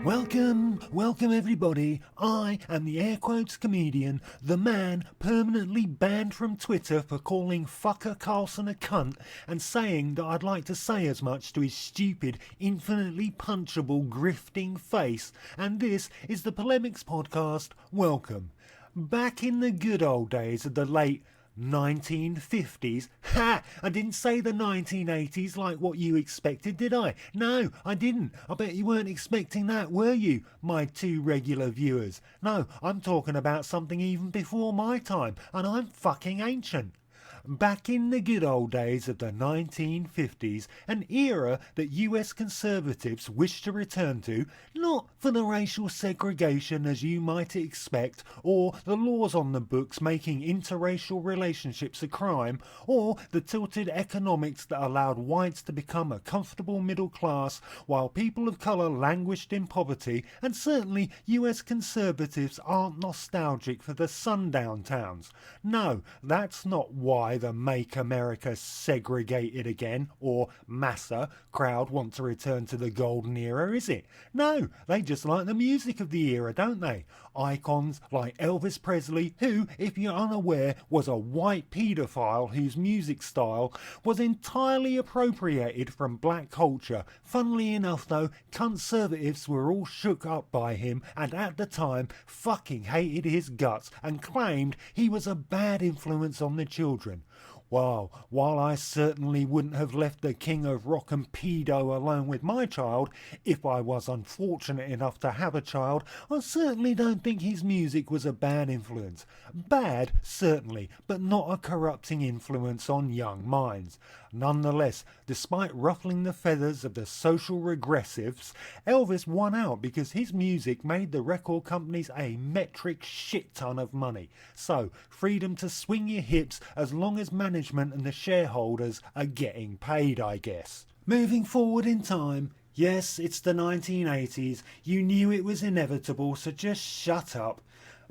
Welcome everybody. I am the air quotes comedian, the man permanently banned from Twitter for calling fucker Carlson a cunt and saying that I'd like to say as much to his stupid, infinitely punchable, grifting face. And this is the Polemics podcast. Welcome. Back in the good old days of the late 1950s. Ha! I didn't say the 1980s like what you expected, did I? No, I didn't. I bet you weren't expecting that, were you, my two regular viewers? No, I'm talking about something even before my time, and I'm fucking ancient. Back in the good old days of the 1950s, an era that US conservatives wish to return to, not for the racial segregation as you might expect, or the laws on the books making interracial relationships a crime, or the tilted economics that allowed whites to become a comfortable middle class while people of colour languished in poverty, and certainly US conservatives aren't nostalgic for the sundown towns. No, that's not why the Make America Segregated Again or Massa crowd want to return to the golden era, is it? No, they just like the music of the era, don't they? Icons like Elvis Presley, who, if you're unaware, was a white paedophile whose music style was entirely appropriated from black culture. Funnily enough though, cuntservatives were all shook up by him and at the time fucking hated his guts and claimed he was a bad influence on the children. Wow, while I certainly wouldn't have left the king of rock and pedo alone with my child, if I was unfortunate enough to have a child, I certainly don't think his music was a bad influence. Bad, certainly, but not a corrupting influence on young minds. Nonetheless, despite ruffling the feathers of the social regressives, Elvis won out because his music made the record companies a metric shit ton of money. So, freedom to swing your hips as long as management and the shareholders are getting paid, I guess. Moving forward in time, yes, it's the 1980s. You knew it was inevitable, so just shut up.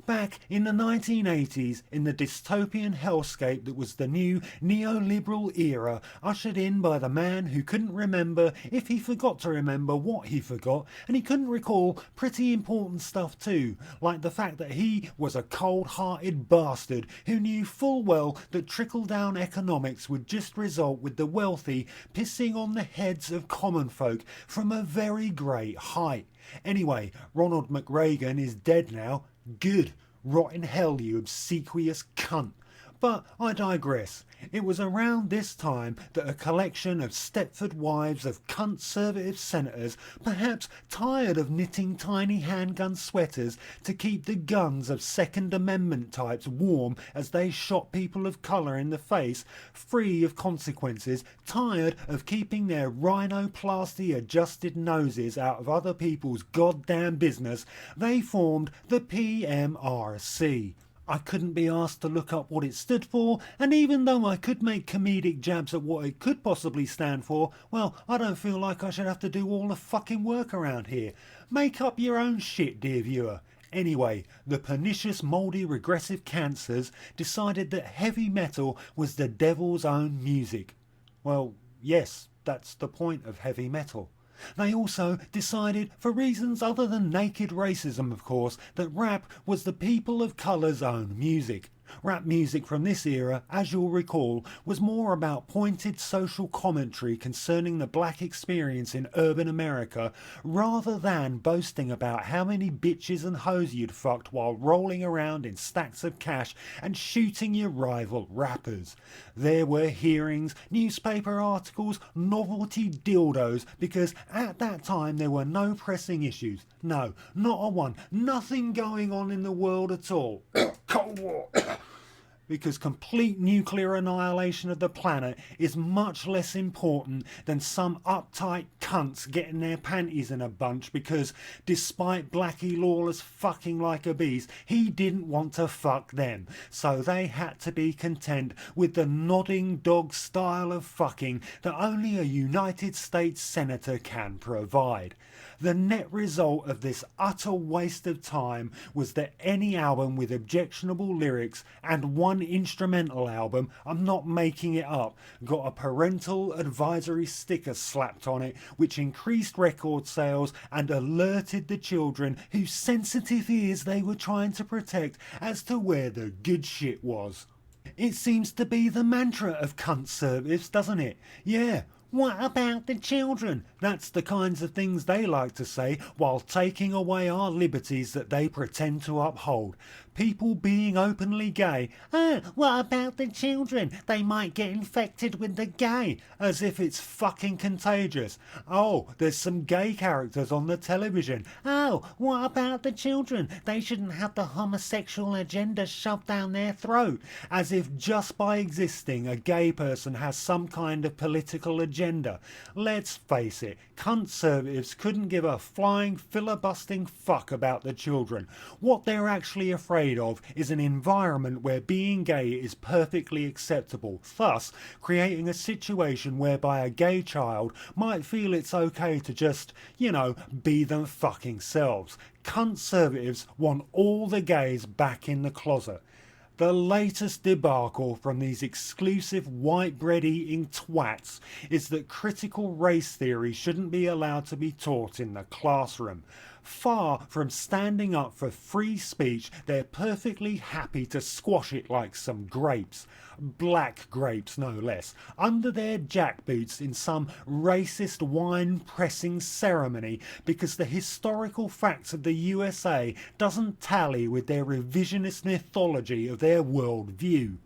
Back in the 1980s, in the dystopian hellscape that was the new neoliberal era, ushered in by the man who couldn't remember if he forgot to remember what he forgot, and he couldn't recall pretty important stuff too, like the fact that he was a cold-hearted bastard who knew full well that trickle-down economics would just result with the wealthy pissing on the heads of common folk from a very great height. Anyway, Ronald McReagan is dead now. Good. Rot in hell, you obsequious cunt. But I digress. It was around this time that a collection of Stepford wives of cuntservative senators, perhaps tired of knitting tiny handgun sweaters to keep the guns of Second Amendment types warm as they shot people of colour in the face, free of consequences, tired of keeping their rhinoplasty adjusted noses out of other people's goddamn business, they formed the PMRC. I couldn't be asked to look up what it stood for, and even though I could make comedic jabs at what it could possibly stand for, well, I don't feel like I should have to do all the fucking work around here. Make up your own shit, dear viewer. Anyway, the pernicious, mouldy, regressive cancers decided that heavy metal was the devil's own music. Well, yes, that's the point of heavy metal. They also decided, for reasons other than naked racism of course, that rap was the people of colour's own music. Rap music from this era, as you'll recall, was more about pointed social commentary concerning the black experience in urban America, rather than boasting about how many bitches and hoes you'd fucked while rolling around in stacks of cash and shooting your rival rappers. There were hearings, newspaper articles, novelty dildos, because at that time there were no pressing issues. No, not a one. Nothing going on in the world at all. Cold War. Because complete nuclear annihilation of the planet is much less important than some uptight cunts getting their panties in a bunch because, despite Blackie Lawless fucking like a beast, he didn't want to fuck them. So they had to be content with the nodding dog style of fucking that only a United States senator can provide. The net result of this utter waste of time was that any album with objectionable lyrics and one one instrumental album, I'm not making it up, got a parental advisory sticker slapped on it which increased record sales and alerted the children whose sensitive ears they were trying to protect as to where the good shit was. It seems to be the mantra of cuntservatives, doesn't it? Yeah. What about the children? That's the kinds of things they like to say while taking away our liberties that they pretend to uphold. People being openly gay. What about the children? They might get infected with the gay. As if it's fucking contagious. Oh, there's some gay characters on the television. Oh, what about the children? They shouldn't have the homosexual agenda shoved down their throat. As if just by existing a gay person has some kind of political agenda. Let's face it, cuntservatives couldn't give a flying filibustering fuck about the children. What they're actually afraid of is an environment where being gay is perfectly acceptable, thus creating a situation whereby a gay child might feel it's okay to just, be them fucking selves. Cuntservatives want all the gays back in the closet. The latest debacle from these exclusive white bread eating twats is that critical race theory shouldn't be allowed to be taught in the classroom. Far from standing up for free speech, they're perfectly happy to squash it like some grapes. Black grapes, no less, under their jackboots in some racist wine-pressing ceremony because the historical facts of the USA doesn't tally with their revisionist mythology of their world view.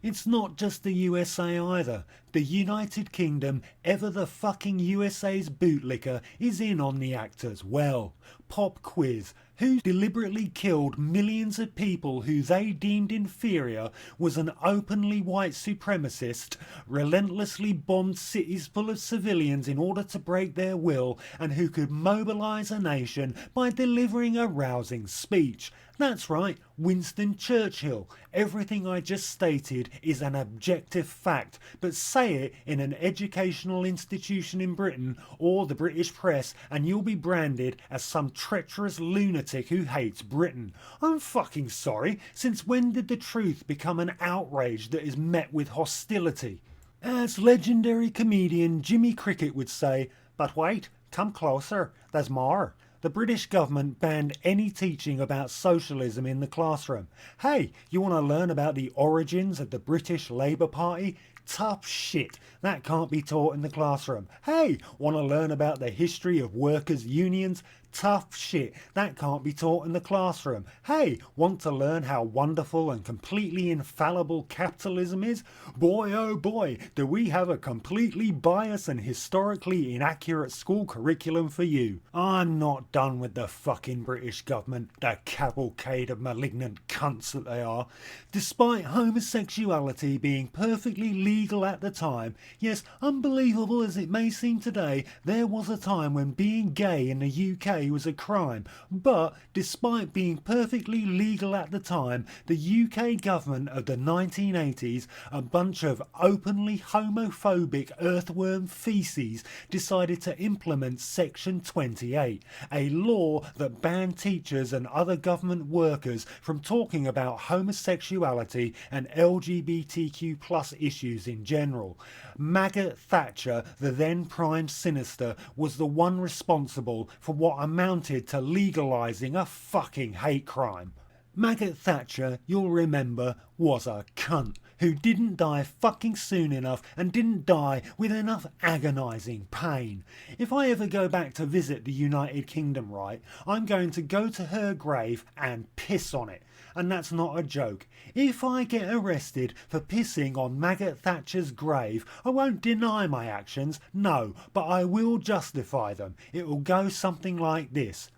It's not just the USA either. The United Kingdom, ever the fucking USA's bootlicker, is in on the act as well. Pop quiz. Who deliberately killed millions of people who they deemed inferior, was an openly white supremacist, relentlessly bombed cities full of civilians in order to break their will, and who could mobilise a nation by delivering a rousing speech? That's right, Winston Churchill. Everything I just stated is an objective fact, but say it in an educational institution in Britain or the British press and you'll be branded as some treacherous lunatic who hates Britain. I'm fucking sorry, since when did the truth become an outrage that is met with hostility? As legendary comedian Jimmy Cricket would say, but wait, come closer, there's more. The British government banned any teaching about socialism in the classroom. Hey, you want to learn about the origins of the British Labour Party? Tough shit. That can't be taught in the classroom. Hey, want to learn about the history of workers' unions? Tough shit. That can't be taught in the classroom. Hey, want to learn how wonderful and completely infallible capitalism is? Boy oh boy, do we have a completely biased and historically inaccurate school curriculum for you. I'm not done with the fucking British government, the cavalcade of malignant cunts that they are. Despite homosexuality being perfectly legal at the time, yes, unbelievable as it may seem today, there was a time when being gay in the UK was a crime, but despite being perfectly legal at the time, the UK government of the 1980s, a bunch of openly homophobic earthworm feces, decided to implement Section 28, a law that banned teachers and other government workers from talking about homosexuality and LGBTQ plus issues in general. Maggot Thatcher, the then Prime Minister, was the one responsible for what amounted to legalising a fucking hate crime. Maggot Thatcher, you'll remember, was a cunt who didn't die fucking soon enough and didn't die with enough agonising pain. If I ever go back to visit the United Kingdom, right, I'm going to go to her grave and piss on it. And that's not a joke. If I get arrested for pissing on Maggot Thatcher's grave, I won't deny my actions, no, but I will justify them. It will go something like this.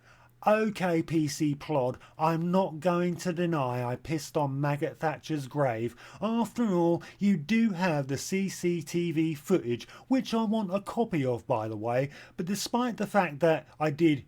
OK, PC Plod, I'm not going to deny I pissed on Maggot Thatcher's grave. After all, you do have the CCTV footage, which I want a copy of, by the way, but despite the fact that I did,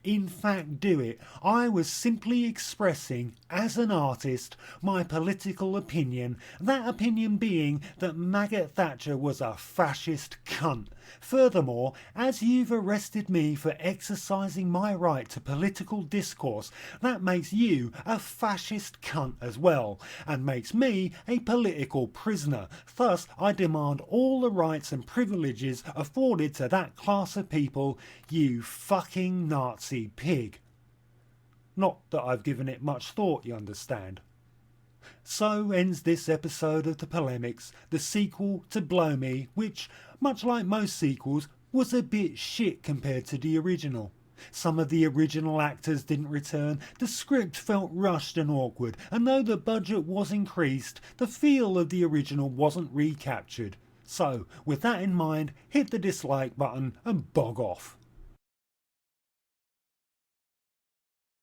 in fact do it. I was simply expressing, as an artist, my political opinion, that opinion being that Maggot Thatcher was a fascist cunt. Furthermore, as you've arrested me for exercising my right to political discourse, that makes you a fascist cunt as well, and makes me a political prisoner. Thus, I demand all the rights and privileges afforded to that class of people, you fucking Nazi pig. Not that I've given it much thought, you understand. So ends this episode of the Polemics, the sequel to Blow Me, which, much like most sequels, was a bit shit compared to the original. Some of the original actors didn't return, the script felt rushed and awkward, and though the budget was increased, the feel of the original wasn't recaptured. So, with that in mind, hit the dislike button and bog off.